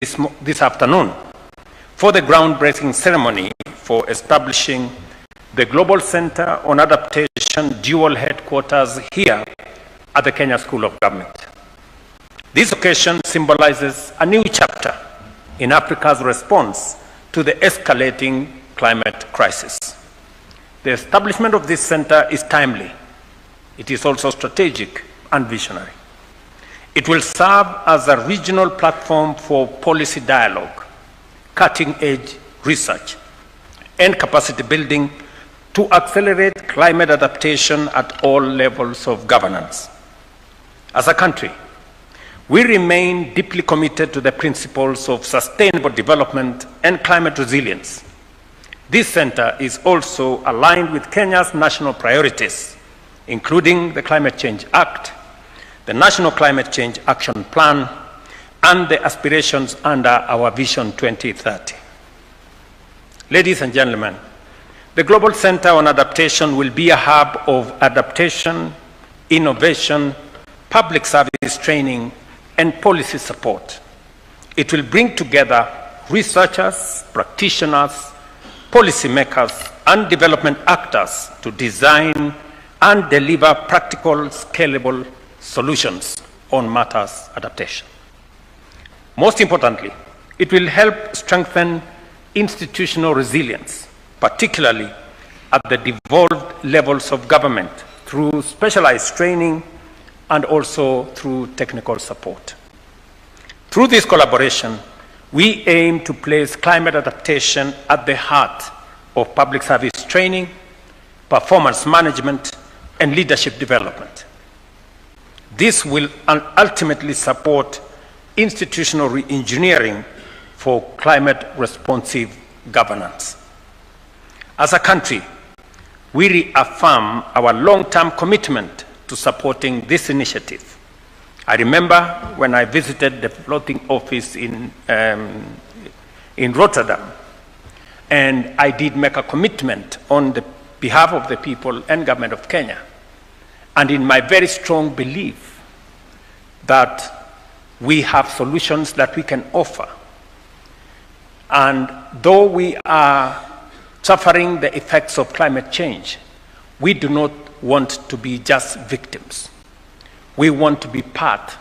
this afternoon for the groundbreaking ceremony for establishing the Global Center on Adaptation dual headquarters here at the Kenya School of Government. This occasion symbolizes a new chapter in Africa's response to the escalating climate crisis. The establishment of this center is timely. It is also strategic and visionary. It will serve as a regional platform for policy dialogue, cutting-edge research, and capacity building to accelerate climate adaptation at all levels of governance. As a country, we remain deeply committed to the principles of sustainable development and climate resilience. This center is also aligned with Kenya's national priorities, including the Climate Change Act, the National Climate Change Action Plan, and the aspirations under our Vision 2030. Ladies and gentlemen, the Global Center on Adaptation will be a hub of adaptation, innovation, public service training, and policy support. It will bring together researchers, practitioners, policymakers, and development actors to design and deliver practical, scalable solutions on matters adaptation. Most importantly, it will help strengthen institutional resilience, particularly at the devolved levels of government through specialized training and also through technical support. Through this collaboration, we aim to place climate adaptation at the heart of public service training, performance management, and leadership development. This will ultimately support institutional re-engineering for climate-responsive governance. As a country, we reaffirm our long-term commitment to supporting this initiative. I remember when I visited the floating office in Rotterdam, and I did make a commitment on the behalf of the people and government of Kenya, and in my very strong belief that we have solutions that we can offer. And though we are suffering the effects of climate change, we do not want to be just victims. We want to be part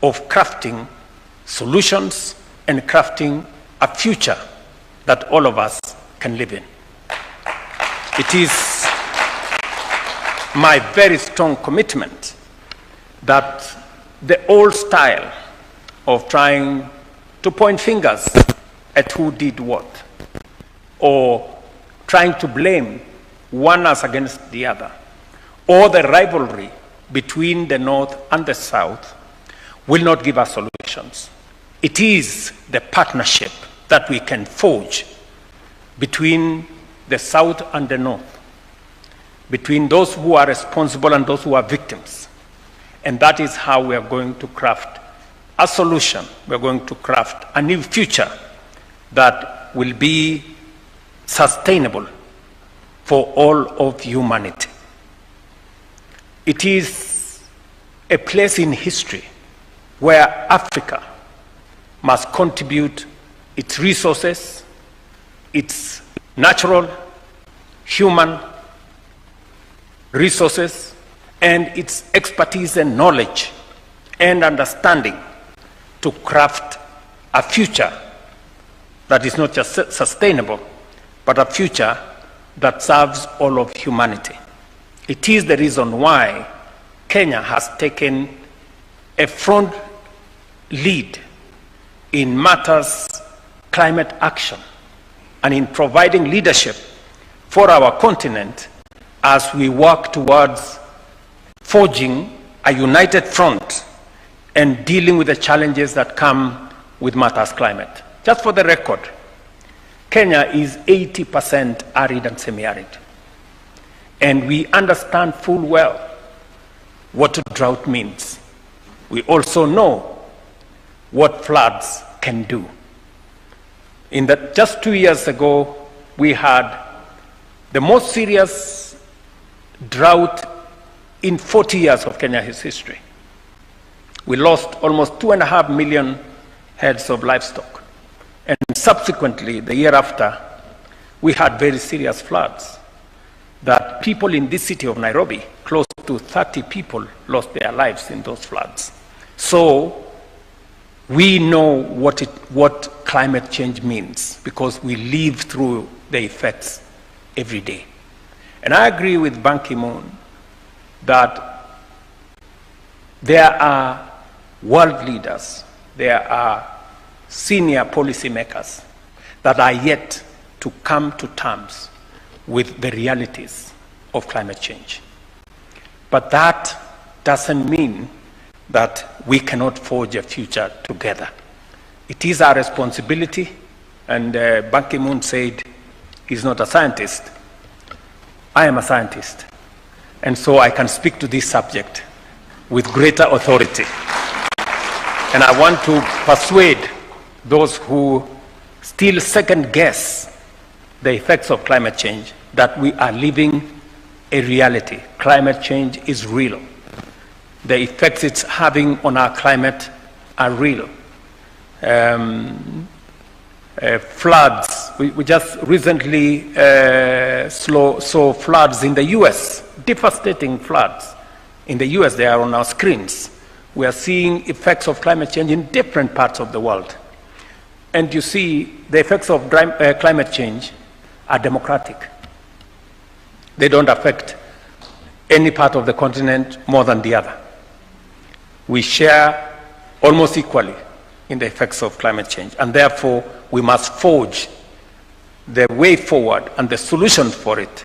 of crafting solutions and crafting a future that all of us can live in. It is my very strong commitment that the old style of trying to point fingers at who did what, or trying to blame one as against the other, or the rivalry between the North and the South will not give us solutions. It is the partnership that we can forge between the South and the North, between those who are responsible and those who are victims. And that is how we are going to craft a solution. We are going to craft a new future that will be sustainable for all of humanity. It is a place in history where Africa must contribute its resources, its natural, human resources, and its expertise and knowledge and understanding to craft a future that is not just sustainable, but a future that serves all of humanity. It is the reason why Kenya has taken a front lead in matters climate action and in providing leadership for our continent as we work towards forging a united front and dealing with the challenges that come with matters climate. Just for the record, Kenya is 80% arid and semi-arid. And we understand full well what drought means. We also know what floods can do. Just 2 years ago, we had the most serious drought in 40 years of Kenya's history. We lost almost 2.5 million heads of livestock. And subsequently, the year after, we had very serious floods that people in this city of Nairobi, close to 30 people lost their lives in those floods. So we know what climate change means because we live through the effects every day. And I agree with Ban Ki-moon that there are world leaders, there are senior policymakers that are yet to come to terms with the realities of climate change. But that doesn't mean that we cannot forge a future together. It is our responsibility, and Ban Ki-moon said he's not a scientist. I am a scientist, and so I can speak to this subject with greater authority. And I want to persuade those who still second guess the effects of climate change that we are living a reality. Climate change is real. The effects it's having on our climate are real. Floods, we just recently saw floods in the US, devastating floods. In the US, they are on our screens. We are seeing effects of climate change in different parts of the world. And you see, the effects of climate change are democratic. They don't affect any part of the continent more than the other. We share almost equally in the effects of climate change, and therefore we must forge the way forward and the solution for it